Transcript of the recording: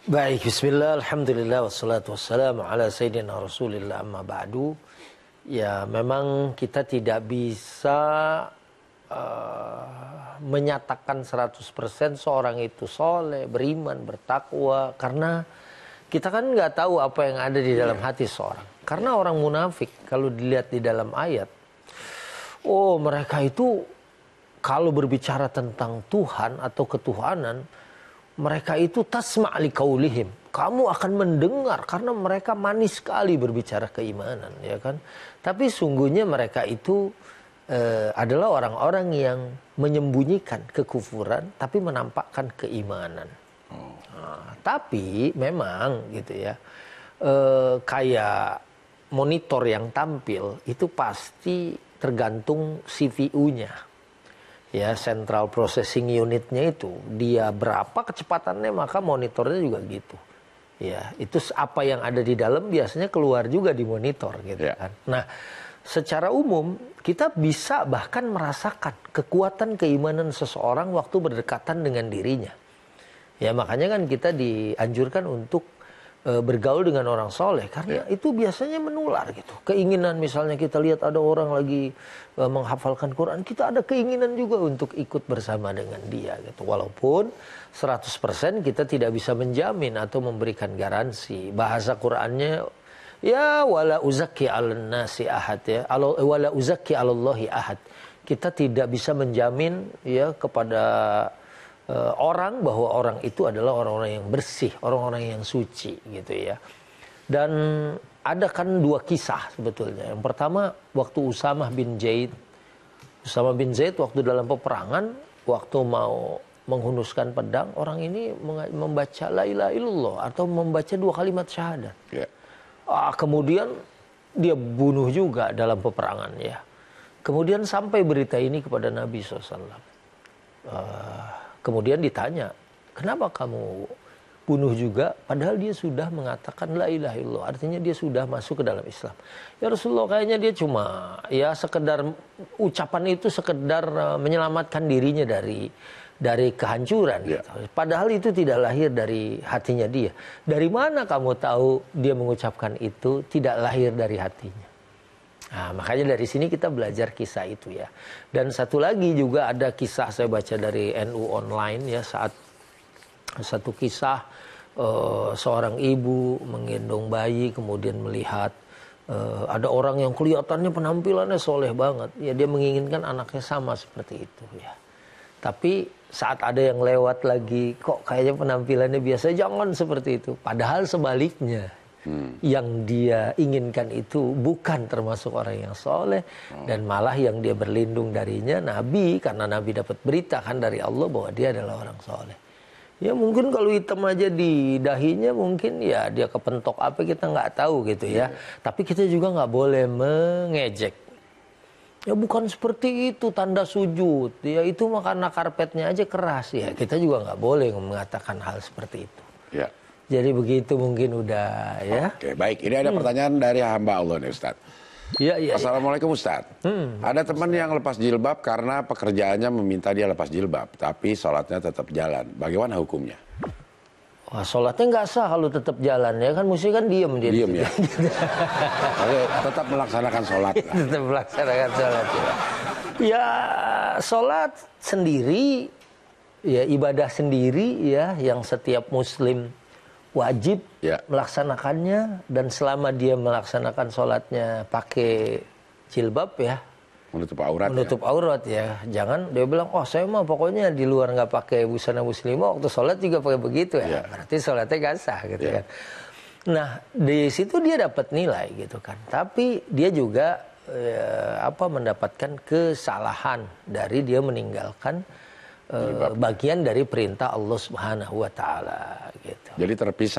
Baik, bismillah, alhamdulillah, wassalatu wassalamu ala sayyidina rasulillah, amma ba'du. Ya, memang kita tidak bisa menyatakan 100% seorang itu soleh, beriman, bertakwa. Karena kita kan nggak tahu apa yang ada di dalam hati seorang. Karena orang munafik, kalau dilihat di dalam ayat, oh mereka itu kalau berbicara tentang Tuhan atau ketuhanan, mereka itu tasma' li qaulihim. Kamu akan mendengar karena mereka manis sekali berbicara keimanan, ya kan? Tapi sungguhnya mereka itu adalah orang-orang yang menyembunyikan kekufuran tapi menampakkan keimanan. Nah, tapi memang gitu ya, kayak monitor yang tampil itu pasti tergantung CPU-nya. Ya, Central Processing Unit-nya itu dia berapa kecepatannya, maka monitornya juga gitu. Ya, itu apa yang ada di dalam biasanya keluar juga di monitor gitu kan. Nah, secara umum kita bisa bahkan merasakan kekuatan keimanan seseorang waktu berdekatan dengan dirinya. Ya, makanya kan kita dianjurkan untuk bergaul dengan orang soleh karena itu biasanya menular gitu. Keinginan misalnya kita lihat ada orang lagi menghafalkan Quran, kita ada keinginan juga untuk ikut bersama dengan dia gitu. Walaupun 100% kita tidak bisa menjamin atau memberikan garansi. Bahasa Qurannya ya wala uzakki 'alan nasi ahad ya. Wala uzakki 'alallahi ahad. Kita tidak bisa menjamin ya kepada orang bahwa orang itu adalah orang-orang yang bersih, orang-orang yang suci gitu ya. Dan ada kan dua kisah sebetulnya. Yang pertama waktu Usamah bin Zaid waktu dalam peperangan, waktu mau menghunuskan pedang, orang ini membaca la ilaha illallah atau membaca 2 kalimat syahadat. Kemudian dia bunuh juga dalam peperangan ya. Kemudian sampai berita ini kepada Nabi SAW. Kemudian ditanya, kenapa kamu bunuh juga? Padahal dia sudah mengatakan la ilaha illallah. Artinya dia sudah masuk ke dalam Islam. Ya Rasulullah, kayaknya dia cuma ya sekedar ucapan itu sekedar menyelamatkan dirinya dari kehancuran. Gitu. Padahal itu tidak lahir dari hatinya dia. Dari mana kamu tahu dia mengucapkan itu tidak lahir dari hatinya? Nah, makanya dari sini kita belajar kisah itu ya. Dan satu lagi juga ada kisah saya baca dari NU Online ya, saat satu kisah seorang ibu menggendong bayi kemudian melihat ada orang yang kelihatannya penampilannya soleh banget. Ya dia menginginkan anaknya sama seperti itu ya. Tapi saat ada yang lewat lagi, kok kayaknya penampilannya biasa, jangan seperti itu. Padahal sebaliknya. Yang dia inginkan itu bukan termasuk orang yang soleh, dan malah yang dia berlindung darinya Nabi, karena Nabi dapat berita kan dari Allah bahwa dia adalah orang soleh. Ya mungkin kalau hitam aja di dahinya mungkin ya dia kepentok apa kita nggak tahu gitu ya. Tapi kita juga nggak boleh mengejek. Ya bukan seperti itu tanda sujud. Ya itu mah karena karpetnya aja keras ya. Kita juga nggak boleh mengatakan hal seperti itu. Ya. Jadi begitu mungkin udah ya. Oke, baik. Ini ada pertanyaan dari hamba Allah nih Ustaz. Ya. Assalamualaikum Ustaz. Ada teman yang lepas jilbab karena pekerjaannya meminta dia lepas jilbab, tapi sholatnya tetap jalan. Bagaimana hukumnya? Wah, sholatnya nggak sah kalau tetap jalan ya kan, mesti kan diem dia. Diem ya. Oke, tetap melaksanakan sholat. Tetap melaksanakan sholat. Ya sholat sendiri, ya ibadah sendiri ya, yang setiap muslim wajib melaksanakannya, dan selama dia melaksanakan sholatnya pakai jilbab ya, menutup aurat ya, jangan dia bilang oh saya mah pokoknya di luar nggak pakai busana muslimah, waktu sholat juga pakai begitu ya, berarti sholatnya nggak sah gitu kan. Nah di situ dia dapat nilai gitu kan, tapi dia juga mendapatkan kesalahan dari dia meninggalkan bagian dari perintah Allah Subhanahu wa taala gitu. Jadi terpisah